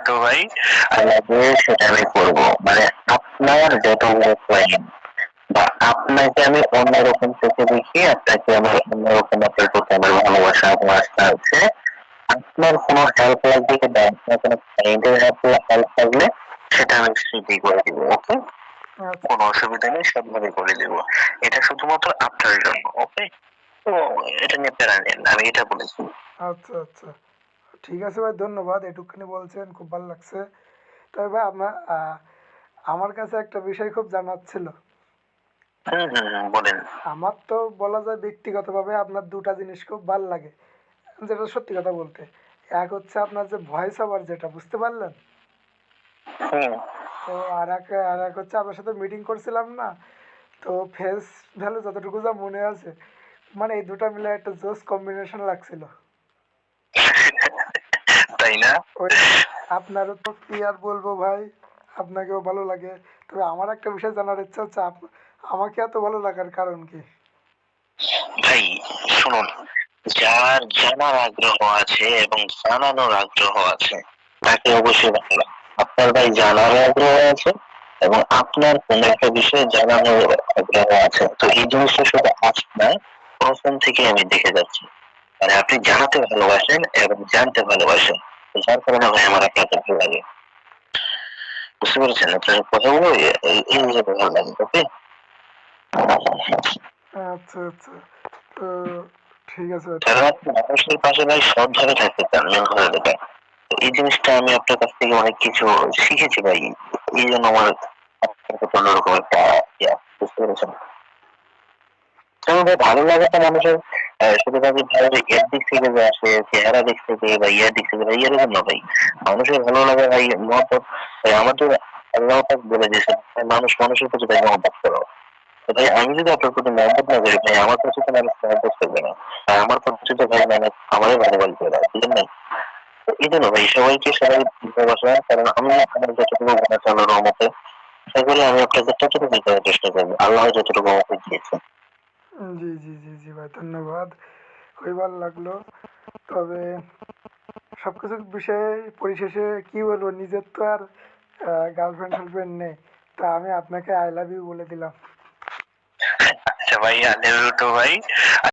তো ভাই লাগে সেটা আমি করবো, মানে আপনার যতগুলো পয়েন্ট বা আপনাকে আমি অন্যরকম চোখে দেখি, আপনাকে আমার অন্যরকম আপনার প্রতি আমার ভালোবাসা এবং আস্থা আছে। আপনার কোনো হেল্প লাগবে বা আপনার কোনো ক্লায়েন্টের হেল্প লাগলে সেটা আমি ফ্রিতেই করে দিব, ওকে? আচ্ছা কোনো অসুবিধা নেই, সবভাবে করে দিব। এটা শুধুমাত্র আপনার জন্য, ওকে? তো এটা নিয়ে প্যারা নেন না, আমি এটা বলেছি। আচ্ছা আচ্ছা, ঠিক আছে ভাই, ধন্যবাদ। এটুকুখানি বলছেন, খুব ভালো লাগছে। তবে ভাই আমার কাছে একটা বিষয় খুব জানার ছিল। বলেন। আমার তো বলা যায় ব্যক্তিগতভাবে আপনার দুটা জিনিস খুব ভাল লাগে, যেটা সত্যি কথা বলতে। এক হচ্ছে আপনার যে ভয়েস ওভার, যেটা বুঝতে পারলেন। হুম। তো আর এক হচ্ছে আপনার সাথে মিটিং করছিলাম না, তো ফেস ভ্যালু যতটুকু যা মনে আছে, মানে এই দুটা মিলে একটা জোস কম্বিনেশন লাগছিল। তাই না? ওই আপনারও তো কি আর বলবো ভাই, আপনাকেও ভালো লাগে। তবে আমার একটা বিষয় জানার ইচ্ছা হচ্ছে, আমাকে এত ভালো লাগার কারণ কি? ভাই শুনুন, যার জানার আগ্রহ আছে এবং জানানোর আগ্রহ আছে তাকে অবশ্যই ভালো লাগে। আপনার ভাই জানার আগ্রহ আছে এবং আপনার কোন একটা বিষয়ে জানানোর আগ্রহ আছে, তো এই জিনিসটা শুধু আজ না, প্রথম থেকে আমি দেখে যাচ্ছি। মানে আপনি জানাতে ভালোবাসেন এবং জানতে ভালোবাসেন, তো যার কারণে ভাই আমার আপনাকে ভালো লাগে। বুঝতে পেরেছেন? আপনার কথাগুলো এই হিসেবে ভালো লাগে, ওকে? আচ্ছা আচ্ছা, তো ঠিক আছে ভাই। কারণ আপনি মানুষের পাশে ভাই সৎভাবে থাকতে চান, মেন কথা যেটা। তো এই জিনিসটা আমি আপনার কাছ থেকে অনেক কিছু শিখেছি ভাই। এই জন্য আমার আপনার প্রতি অন্যরকম একটা বুঝতে পেরেছেন? তবে ভাই ভালো লাগাটা মানুষের শুধুমাত্র ভালো এর দিক থেকে যে আসে, চেহারা দিক থেকে বা ইয়ার দিক থেকে ভাই, এরকম না ভাই। মানুষের ভালো লাগা ভাই মহব্বত, ভাই আমাদের আল্লাহ পাক বলে দিয়েছেন, ভাই মানুষ মানুষের প্রতি ভাই মহব্বত করো। তো ভাই আমি যদি আপনার প্রতি মহব্বত না করি ভাই, আমার কাছে তো মানুষ মহব্বত করবে না। আর আমার কাছে তো ভাই মানুষ আমারই ভালোবাসবে না, বুঝলেন না? তো এই জন্য ভাই সবাইকে সবাই ভালোবাসা, কারণ আমি আমার যতটুকু মনে আছে আল্লাহর রহমতে, আশা করি আমি আপনাকে ততটুকু দেওয়ার চেষ্টা করবো, আল্লাহ যতটুকু আমাকে দিয়েছে। জি জি জি জি ভাই, ধন্যবাদ। খুবই ভালো লাগলো। তবে সবকিছু বিষয়ে পরিশেষে কি বলবো, নিজের তো আর গার্লফ্রেন্ড টার্লফ্রেন্ড নেই, তা আমি আপনাকে আই লাভ ইউ বলে দিলাম। আচ্ছা ভাই, আই লাভ ইউ টু ভাই।